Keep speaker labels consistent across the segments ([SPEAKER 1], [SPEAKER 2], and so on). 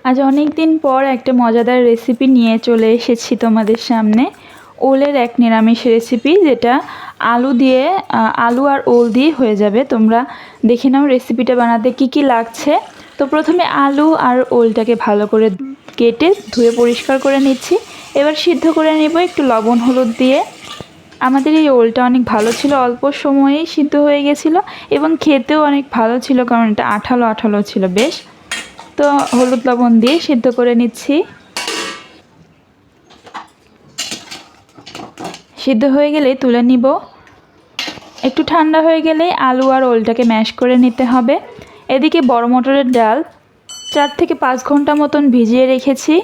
[SPEAKER 1] আজ অনেক দিন পর একটা মজাদার রেসিপি নিয়ে চলে এসেছি তোমাদের সামনে। ওলের এক নিরামিষ রেসিপি, যেটা আলু আর ওল দিয়ে হয়ে যাবে। তোমরা দেখে নাও রেসিপিটা বানাতে কি কি লাগছে। তো প্রথমে আলু আর ওলটাকে ভালো করে কেটে ধুয়ে পরিষ্কার করে নিচ্ছি। এবার সিদ্ধ করে নেব একটু লবণ হলুদ দিয়ে। আমাদের এই ওলটা অনেক ভালো ছিল, অল্প সময়েই সিদ্ধ হয়ে গেছিলো এবং খেতেও অনেক ভালো ছিল, কারণ এটা আঠালো আঠালো ছিল বেশ। তো হলুদ লবণ দিয়ে সিদ্ধ করে নিচ্ছি। সিদ্ধ হয়ে গেলে তুলে নিব। একটু ঠান্ডা হয়ে গেলে আলু আর ওলটাকে ম্যাশ করে নিতে হবে। এদিকে বড় মটরের ডাল 4 থেকে 5 ঘন্টা মতন ভিজিয়ে রেখেছি।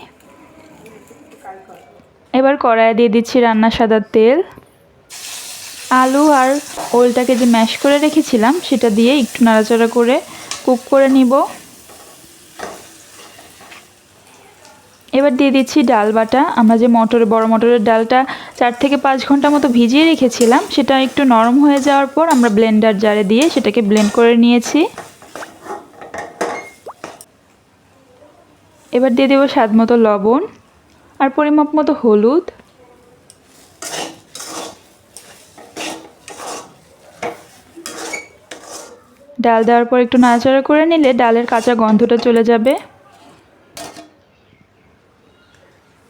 [SPEAKER 1] এবার কড়াইয়ে দিয়ে দিচ্ছি রান্নার সাদা তেল। আলু আর ওলটাকে যে ম্যাশ করে রেখেছিলাম সেটা দিয়ে একটু নাড়াচাড়া করে কুক করে নিব। এবার দিয়ে দিচ্ছি ডাল বাটা। আমরা যে বড় মটরের ডালটা 4 থেকে 5 ঘন্টা মতো ভিজিয়ে রেখেছিলাম, সেটা একটু নরম হয়ে যাওয়ার পর আমরা ব্লেন্ডার জারে দিয়ে সেটাকে ব্লেন্ড করে নিয়েছি। এবার দিয়ে দেবো স্বাদ মতো লবণ আর পরিমাপ মতো হলুদ। ডাল দেওয়ার পর একটু নাড়াচাড়া করে নিলে ডালের কাঁচা গন্ধটা চলে যাবে।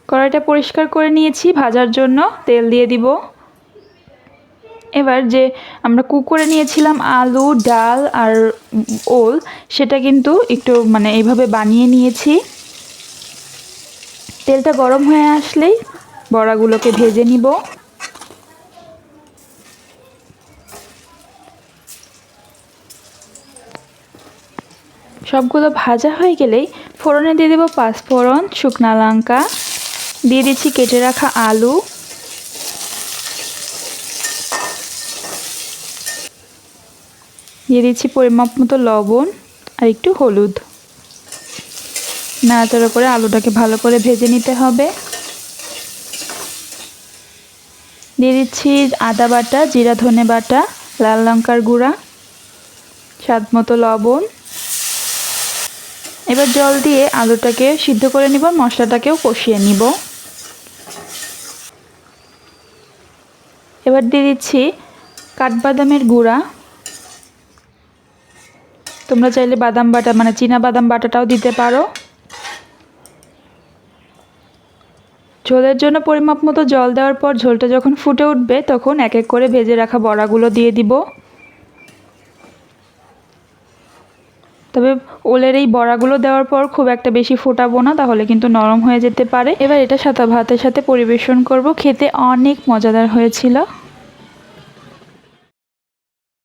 [SPEAKER 1] কড়াইটা পরিষ্কার করে নিয়েছি, ভাজার জন্য তেল দিয়ে দিব। এবার যে আমরা কুক করে নিয়েছিলাম আলু, ডাল আর ওল, সেটা কিন্তু একটু এইভাবে বানিয়ে নিয়েছি। তেলটা গরম হয়ে আসলেই বড়াগুলোকে ভেজে নিব। সবগুলো ভাজা হয়ে গেলেই ফোড়নে দিয়ে দেবো 5 ফোড়ন, শুকনা লঙ্কা, দিয়ে দিচ্ছি কেটে রাখা আলু, দিয়ে দিচ্ছি পরিমাপ মতো লবণ আর একটু হলুদ। নাড়াচাড়া করে আলুটাকে ভালো করে ভেজে নিতে হবে। দিয়ে দিচ্ছি আদা বাটা, জিরা ধনে বাটা, লাল লঙ্কার গুঁড়া, স্বাদ মতো লবণ। এবার জল দিয়ে আলুটাকে সিদ্ধ করে নিব, মশলাটাকেও কষিয়ে নিব। এবার দিয়ে দিচ্ছি কাঠবাদামের গুঁড়া। তোমরা চাইলে বাদাম বাটা চীনা বাদাম বাটাটাও দিতে পারো। ঝোলের জন্য পরিমাপ মতো জল দেওয়ার পর ঝোলটা যখন ফুটে উঠবে তখন এক এক করে ভেজে রাখা বড়াগুলো দিয়ে দিব। তবে ওলের এই বড়াগুলো দেওয়ার পর খুব একটা বেশি ফোটাবো না, তাহলে কিন্তু নরম হয়ে যেতে পারে। এবার এটা সাদা ভাতের সাথে পরিবেশন করব। খেতে অনেক মজাদার হয়েছিল।